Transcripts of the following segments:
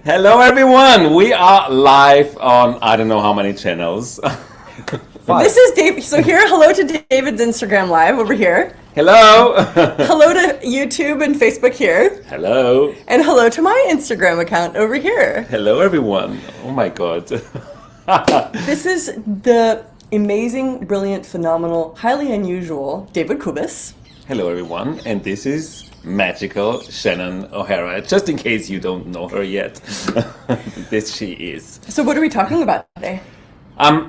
Hello, everyone. We are live on I don't know how many channels. This is Dave. So here, hello to David's Instagram Live over here. Hello. Hello to YouTube and Facebook here. Hello. And hello to my Instagram account over here. Hello, everyone. Oh my God. This is the amazing, brilliant, phenomenal, highly unusual David Kubis. Hello, everyone. And this is magical Shannon O'Hara. Just in case you don't know her yet, this she is. So what are we talking about today?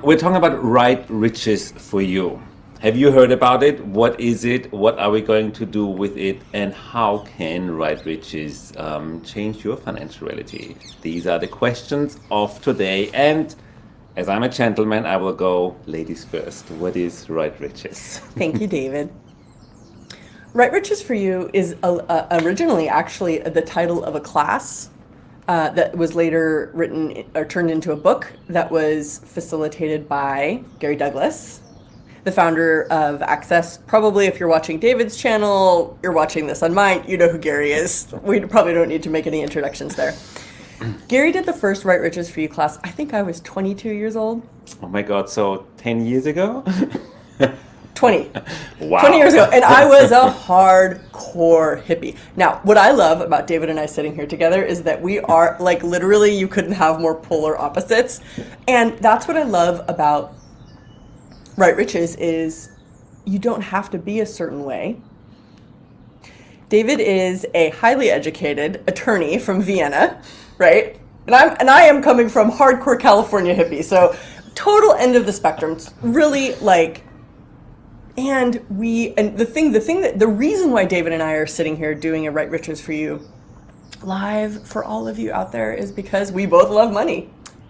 We're talking about Right Riches for You. Have you heard about it? What is it? What are we going to do with it? And how can Right Riches change your financial reality? These are the questions of today. And as I'm a gentleman, I will go ladies first. What is Right Riches? Thank you, David. Right Riches for You is originally actually the title of a class that was later written or turned into a book that was facilitated by Gary Douglas, the founder of Access. Probably if you're watching David's channel, you're watching this on mine, you know who Gary is. We probably don't need to make any introductions there. Gary did the first Right Riches for You class. I think I was 22 years old. Oh my God, so 10 years ago? 20. Wow. 20 years ago. And I was a hardcore hippie. Now, what I love about David and I sitting here together is that we are, like, literally, you couldn't have more polar opposites. And that's what I love about Right Riches is you don't have to be a certain way. David is a highly educated attorney from Vienna, right? And I am coming from hardcore California hippie. So total end of the spectrum. It's really like, and the reason why David and I are sitting here doing a Right Riches for You live for all of you out there is because we both love money.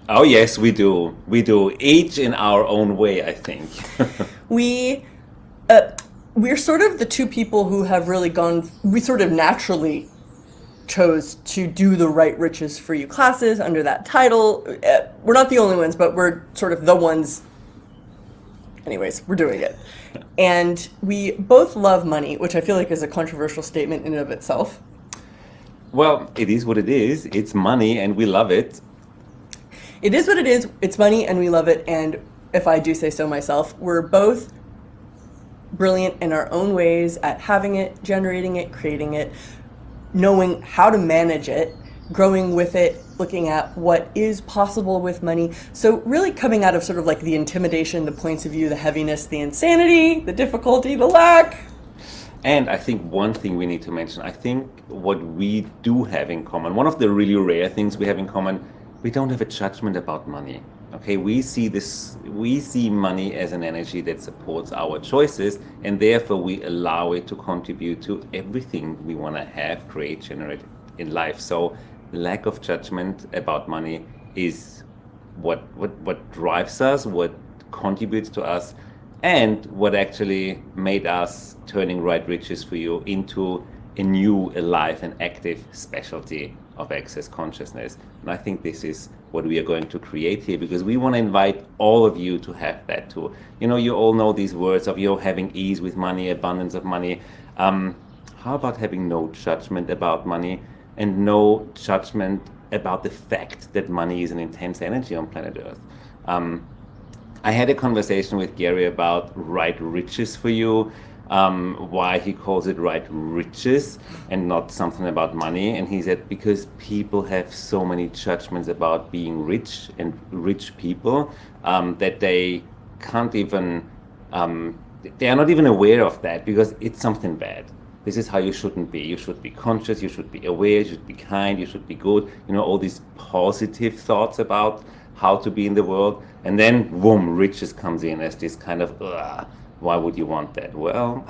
Oh yes, we do. We do, each in our own way, I think. We're sort of the two people who have really we sort of naturally chose to do the Right Riches for You classes under that title. We're not the only ones, but we're sort of the ones. Anyways, we're doing it. And we both love money, which I feel like is a controversial statement in and of itself. Well, it is what it is. It's money and we love it. It is what it is. It's money and we love it. And if I do say so myself, we're both brilliant in our own ways at having it, generating it, creating it, knowing how to manage it, growing with it, looking at what is possible with money. So really coming out of sort of like the intimidation, the points of view, the heaviness, the insanity, the difficulty, the lack. And I think one thing we need to mention, I think what we do have in common, one of the really rare things we have in common, we don't have a judgment about money. Okay, we see money as an energy that supports our choices, and therefore we allow it to contribute to everything we want to have, create, generate in life. So lack of judgment about money is what drives us, what contributes to us, and what actually made us turning Right Riches for You into a new, alive and active specialty of Access Consciousness. And I think this is what we are going to create here, because we want to invite all of you to have that too. You know, you all know these words of having ease with money, abundance of money. How about having no judgment about money and no judgment about the fact that money is an intense energy on planet Earth? I had a conversation with Gary about Right Riches for You, why he calls it Right Riches and not something about money. And he said, because people have so many judgments about being rich and rich people that they can't even, they are not even aware of that because it's something bad. This is how you shouldn't be. You should be conscious, you should be aware, you should be kind, you should be good. You know, all these positive thoughts about how to be in the world. And then, boom, riches comes in as this kind of, why would you want that? Well,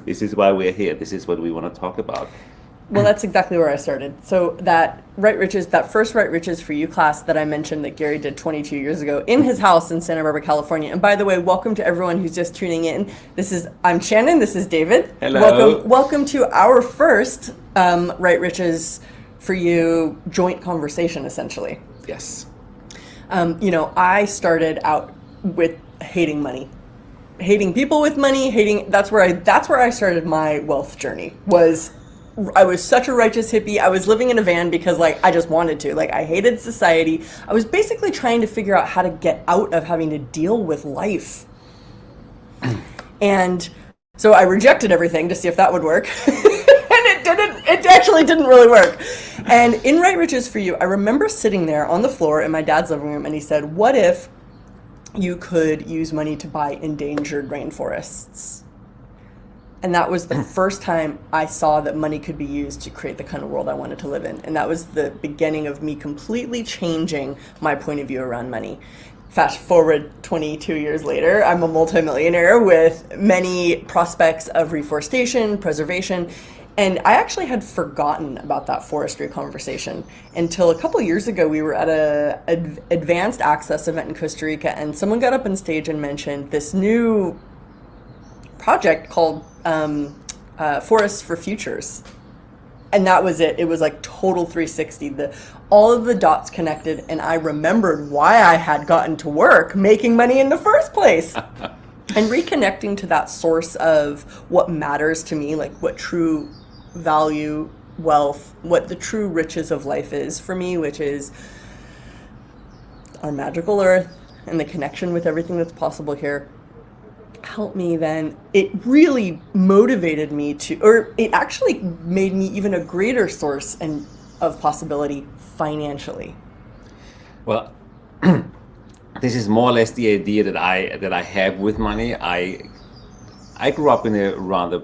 this is why we're here. This is what we want to talk about. Well, that's exactly where I started. So that first Right Riches for You class that I mentioned that Gary did 22 years ago in his house in Santa Barbara, California. And by the way, welcome to everyone who's just tuning in. I'm Shannon. This is David. Hello. Welcome to our first Right Riches for You joint conversation, essentially. Yes. I started out with hating money. Hating people with money, that's where I started my wealth journey, was I was such a righteous hippie. I was living in a van because like I just wanted to. Like I hated society. I was basically trying to figure out how to get out of having to deal with life. And so I rejected everything to see if that would work. And it actually didn't really work. And in Right Rich is For You, I remember sitting there on the floor in my dad's living room and he said, "What if you could use money to buy endangered rainforests?" And that was the first time I saw that money could be used to create the kind of world I wanted to live in. And that was the beginning of me completely changing my point of view around money. Fast forward 22 years later, I'm a multimillionaire with many prospects of reforestation, preservation, and I actually had forgotten about that forestry conversation until a couple years ago. We were at a advanced access event in Costa Rica, and someone got up on stage and mentioned this new project called Forests for Futures. And that was it. It was like total 360. All of the dots connected, and I remembered why I had gotten to work making money in the first place. And reconnecting to that source of what matters to me, like what true value, wealth, what the true riches of life is for me, which is our magical earth and the connection with everything that's possible here, helped me then. It really motivated me to, or it actually made me even a greater source and of possibility financially. Well, this is more or less the idea that I have with money. I grew up in a rather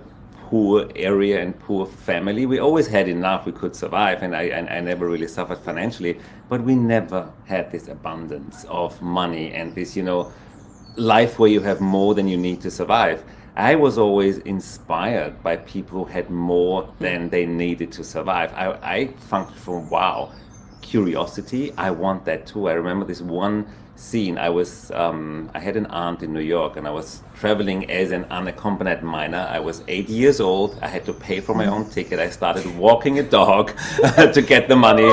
poor area and poor family. We always had enough, we could survive, and I never really suffered financially, but we never had this abundance of money and this, life where you have more than you need to survive. I was always inspired by people who had more than they needed to survive. I functioned from curiosity. I want that too. I remember this one scene. I had an aunt in New York, and I was traveling as an unaccompanied minor. I was 8 years old. I had to pay for my own ticket. I started walking a dog to get the money.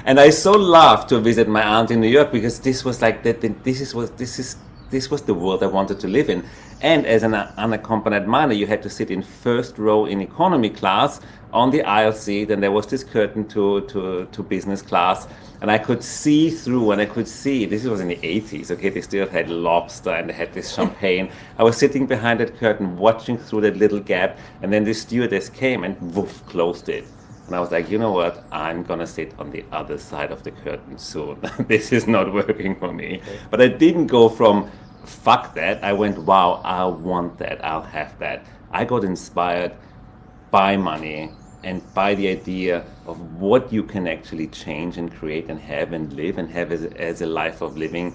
And I so loved to visit my aunt in New York because this was like this was the world I wanted to live in. And as an unaccompanied minor, you had to sit in first row in economy class on the aisle seat, and there was this curtain to business class, and I could see through, and I could see, this was in the 80s, okay, they still had lobster and they had this champagne. I was sitting behind that curtain watching through that little gap, and then the stewardess came and woof, closed it. And I was like, you know what, I'm gonna sit on the other side of the curtain soon. This is not working for me. Okay. But I didn't go from fuck that, I went, wow, I want that, I'll have that. I got inspired by money and by the idea of what you can actually change and create and live and have as a life of living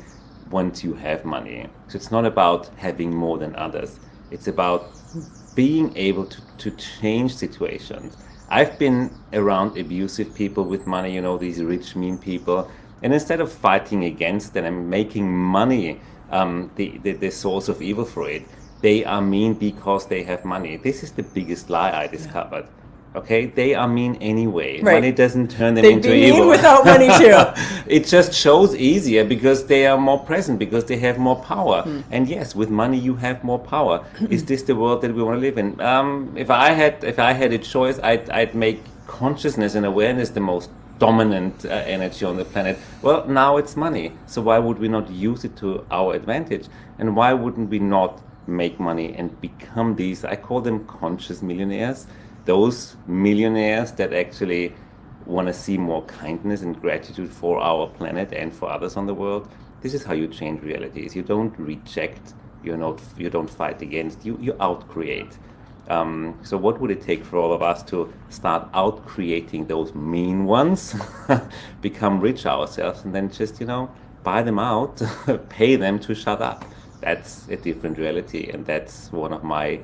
once you have money. So it's not about having more than others. It's about being able to change situations. I've been around abusive people with money, these rich, mean people. And instead of fighting against them and making money the source of evil for it, they are mean because they have money. This is the biggest lie I discovered. Okay, they are mean anyway. Right. Money doesn't turn them into evil. They'd be mean without money too. It just shows easier because they are more present, because they have more power. And yes, with money you have more power. Is this the world that we want to live in? If I had a choice, I'd make consciousness and awareness the most dominant energy on the planet. Well, now it's money. So why would we not use it to our advantage? And why wouldn't we not make money and become these, I call them conscious millionaires, those millionaires that actually want to see more kindness and gratitude for our planet and for others on the world. This is how you change realities. You don't reject, you don't fight against, you out-create. So what would it take for all of us to start out-creating those mean ones, become rich ourselves, and then just, buy them out, pay them to shut up. That's a different reality, and that's one of my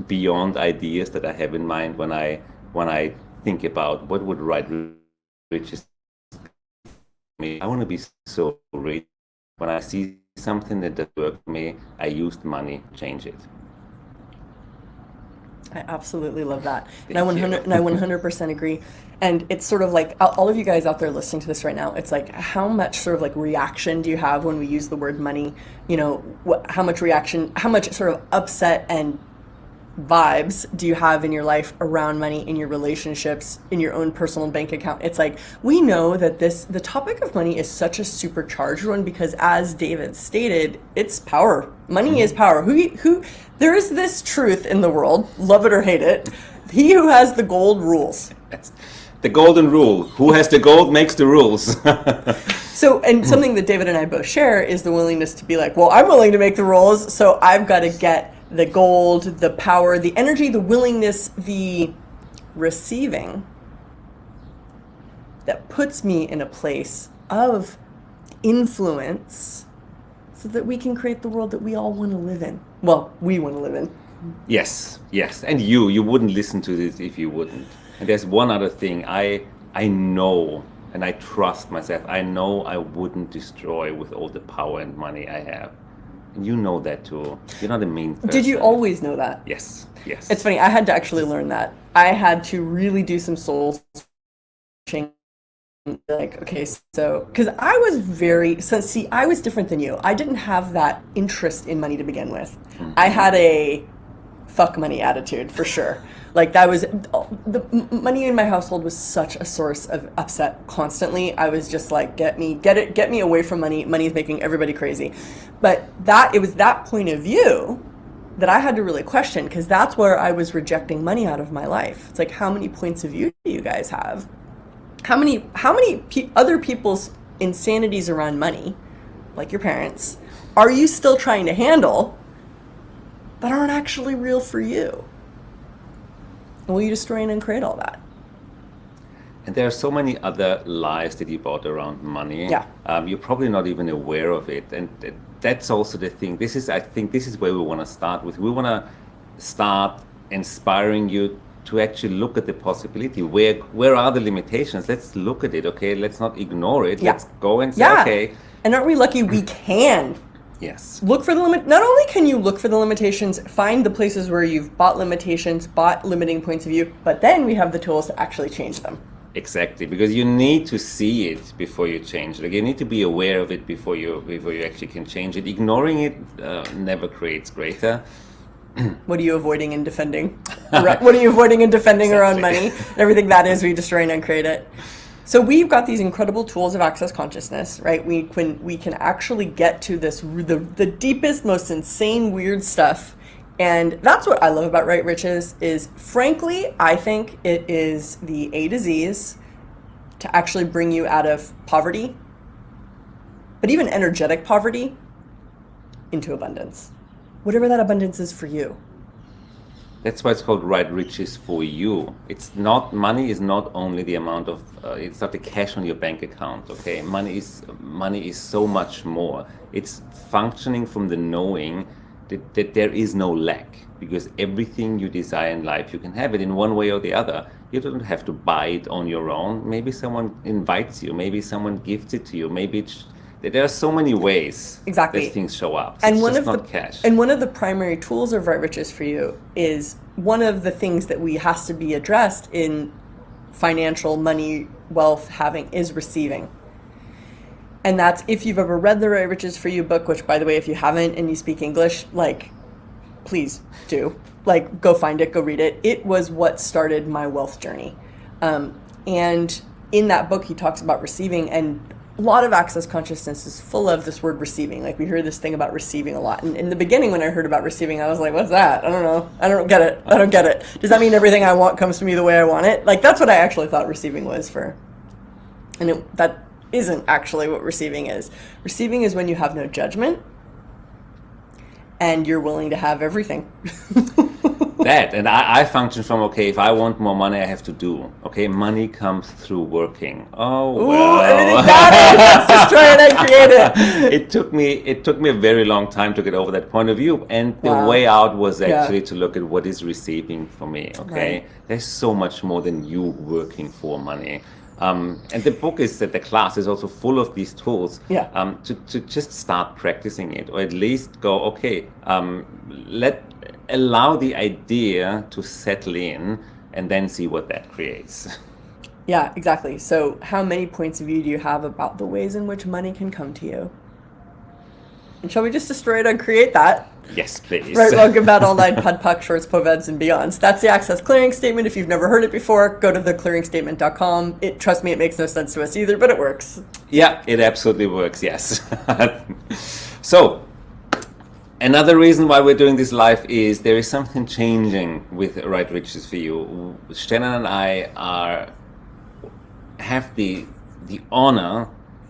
beyond ideas that I have in mind when I think about what would right riches me. I want to be so rich. When I see something that does work for me, I use the money to change it. I absolutely love that. And I 100% agree. And it's sort of like, all of you guys out there listening to this right now, it's like, how much sort of like reaction do you have when we use the word money? How much reaction, how much sort of upset and vibes do you have in your life around money, in your relationships, in your own personal bank account? It's like, we know that the topic of money is such a supercharged one because, as David stated, it's power. Money is power. There is this truth in the world, love it or hate it. He who has the gold rules. The golden rule. Who has the gold makes the rules. So, and something that David and I both share is the willingness to be like, well, I'm willing to make the rules, so I've got to get the gold, the power, the energy, the willingness, the receiving that puts me in a place of influence so that we can create the world that we all want to live in. Well, we want to live in. Yes. And you wouldn't listen to this if you wouldn't. And there's one other thing. I know, and I trust myself, I know I wouldn't destroy with all the power and money I have. And you know that too. You're not a mean person. Did you always know that? Yes. It's funny, I had to actually learn that. I had to really do some soul searching. Like, okay, so, because I was different than you. I didn't have that interest in money to begin with. I had a fuck money attitude for sure. Like, that was the money in my household was such a source of upset constantly. I was just like, get me away from money. Money is making everybody crazy. But it was that point of view that I had to really question, because that's where I was rejecting money out of my life. It's like, how many points of view do you guys have? How many other people's insanities around money, like your parents, are you still trying to handle that aren't actually real for you? And will you destroy and uncreate all that? And there are so many other lies that you bought around money. Yeah. You're probably not even aware of it. And that's also the thing. I think this is where we want to start with. We want to start inspiring you to actually look at the possibility. Where are the limitations? Let's look at it, okay? Let's not ignore it. Yeah. Let's go and say, okay. And aren't we lucky we can? Yes. Look for the limit. Not only can you look for the limitations, find the places where you've bought limitations, bought limiting points of view, but then we have the tools to actually change them. Exactly, because you need to see it before you change it. Like, you need to be aware of it before you actually can change it. Ignoring it never creates greater. What are you avoiding and defending? What are you avoiding and defending around money? Everything that is, we destroy and uncreate it. So we've got these incredible tools of access consciousness, right? We can actually get to this, the deepest, most insane, weird stuff. And that's what I love about Right Riches is, frankly, I think it is the A to Z's to actually bring you out of poverty, but even energetic poverty, into abundance. Whatever that abundance is for you. That's why it's called Right Riches for you. Money is not only the amount of, it's not the cash on your bank account, okay? Money is so much more. It's functioning from the knowing that there is no lack, because everything you desire in life, you can have it in one way or the other. You don't have to buy it on your own. Maybe someone invites you, maybe someone gifts it to you, there are so many ways that things show up. And it's not cash. And one of the primary tools of Right Riches for you is one of the things that has to be addressed in financial, money, wealth having is receiving. And that's, if you've ever read the Right Riches for You book, which, by the way, if you haven't and you speak English, like, please do. Like, go find it, go read it. It was what started my wealth journey. And in that book, he talks about receiving, and a lot of access consciousness is full of this word receiving. Like, we hear this thing about receiving a lot. And in the beginning, when I heard about receiving, I was like, what's that? I don't know. I don't get it. Does that mean everything I want comes to me the way I want it? Like, that's what I actually thought receiving was for. And that isn't actually what receiving is. Receiving is when you have no judgment and you're willing to have everything. And I function from, okay, if I want more money, I have to do. Okay, money comes through working. Oh, well. Ooh, everything that is, let's destroy it and create it. It took me a very long time to get over that point of view. And the way out was actually to look at what is receiving for me, okay? Right. There's so much more than you working for money. And the book the class is also full of these tools to just start practicing it, or at least go, okay, allow the idea to settle in and then see what that creates. Yeah, exactly. So how many points of view do you have about the ways in which money can come to you? And shall we just destroy it and create that? Yes, please. Right, well, about online PUD, PUC, shorts, POVEDs, and beyonds. That's the Access Clearing Statement. If you've never heard it before, go to theclearingstatement.com. Trust me, it makes no sense to us either, but it works. Yeah, it absolutely works, yes. So, another reason why we're doing this live is there is something changing with Right Riches for You. Shannon and I have the honor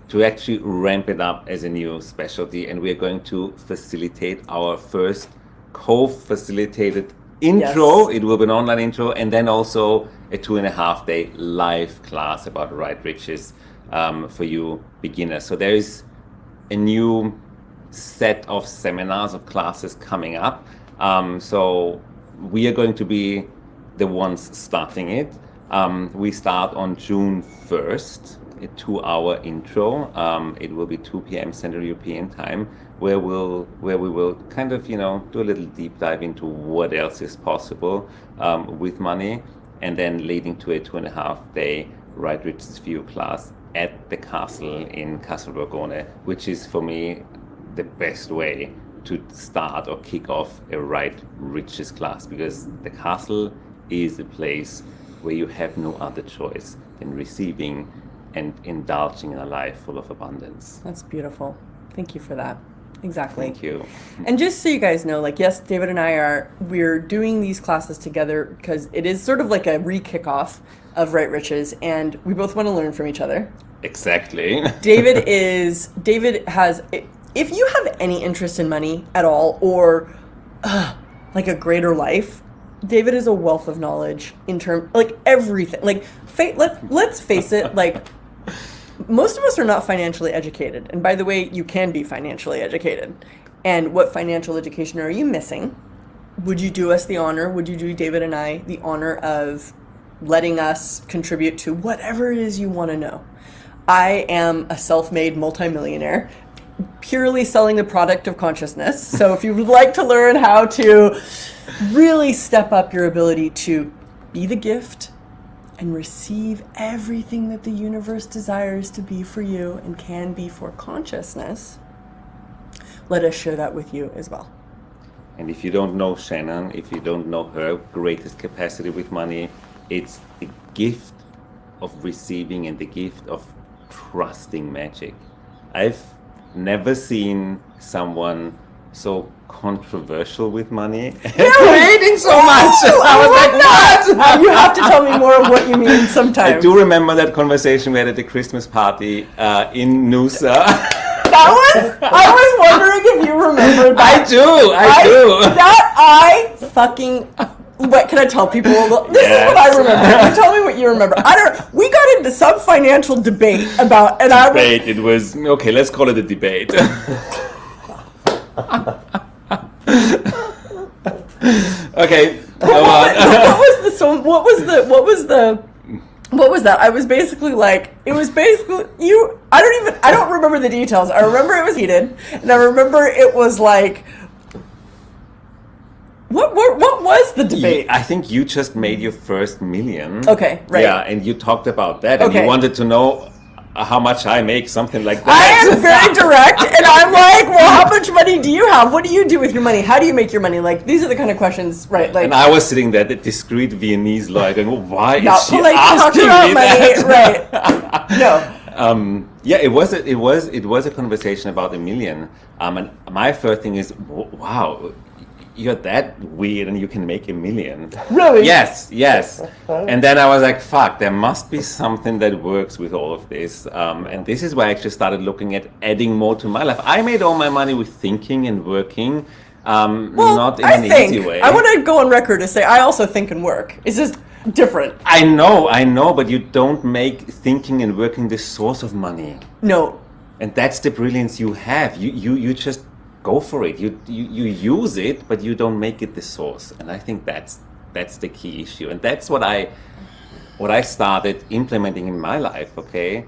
to actually ramp it up as a new specialty, and we're going to facilitate our first co-facilitated intro. Yes. It will be an online intro, and then also a 2.5-day live class about Right Riches for you beginners. So there is a new set of seminars, of classes coming up. So we are going to be the ones starting it. We start on June 1st. A 2-hour intro. It will be 2 p.m. Central European time, where we will kind of do a little deep dive into what else is possible with money, and then leading to a 2.5-day Right Riches for You class at the castle in Castle Borgone, which is for me the best way to start or kick off a Right Riches class, because the castle is a place where you have no other choice than receiving and indulging in a life full of abundance. That's beautiful. Thank you for that. Exactly. Thank you. And just so you guys know, yes, David and I we're doing these classes together because it is sort of like a re-kickoff of Right Riches, and we both want to learn from each other. Exactly. David has, if you have any interest in money at all, or like a greater life, David is a wealth of knowledge in everything. Let's face it, most of us are not financially educated. And by the way, you can be financially educated. And what financial education are you missing? Would you do us the honor, would you do David and I the honor of letting us contribute to whatever it is you want to know? I am a self-made multimillionaire, purely selling the product of consciousness. So if you would like to learn how to really step up your ability to be the gift and receive everything that the universe desires to be for you and can be for consciousness, let us share that with you as well. And if you don't know Shannon, if you don't know her greatest capacity with money, it's the gift of receiving and the gift of trusting magic. I've never seen someone so controversial with money. Creating so much. I was like, what? You have to tell me more of what you mean sometime. I do remember that conversation we had at the Christmas party in Noosa. I was wondering if you remembered that. I do. What can I tell people? This is what I remember. You tell me what you remember. We got into some financial debate about, it was okay. Let's call it a debate. Okay, go on. What was that? I was basically I don't remember the details. I remember it was heated, and I remember it was like, what was the debate? I think you just made your first million. Okay, right. Yeah, and you talked about that, and Okay. you wanted to know how much I make, something like I that. am very direct, and I'm like, well, how much money do you have? What do you do with your money? How do you make your money? These are the kind of questions, right? And I was sitting there, the discreet Viennese lawyer, going, well, why is not she polite to talk asking about me money, that? right? No. Yeah, it was a conversation about a million. And my first thing is, wow, you're that weird and you can make a million. Really? Yes. And then I was like, fuck, there must be something that works with all of this. And this is why I actually started looking at adding more to my life. I made all my money with thinking and working, not in an easy way. I want to go on record to say I also think and work. It's just different. I know, but you don't make thinking and working the source of money. No. And that's the brilliance you have. You just go for it. You use it, but you don't make it the source. And I think that's the key issue. And that's what I started implementing in my life. Okay,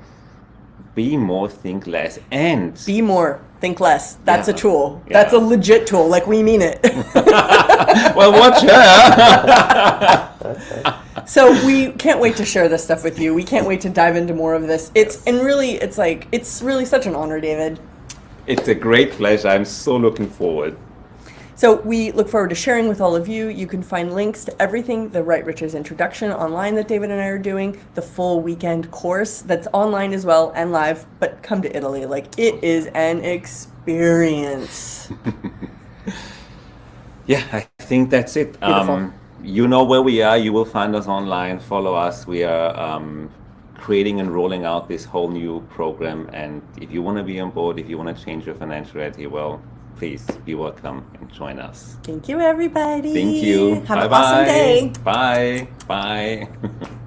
be more, think less, and Be more, think less. That's a tool. Yeah. That's a legit tool. We mean it. well, watch her. So we can't wait to share this stuff with you. We can't wait to dive into more of this. It's really such an honor, David. It's a great pleasure. I'm so looking forward. So we look forward to sharing with all of you. You can find links to everything, the Right Riches introduction online that David and I are doing, the full weekend course that's online as well and live, but come to Italy. Like, it is an experience. Yeah, I think that's it. Beautiful. You know where we are. You will find us online. Follow us. We are creating and rolling out this whole new program. And if you want to be on board, if you want to change your financial reality, well, please be welcome and join us. Thank you, everybody. Thank you. Have Bye an awesome bye. day. Bye. Bye.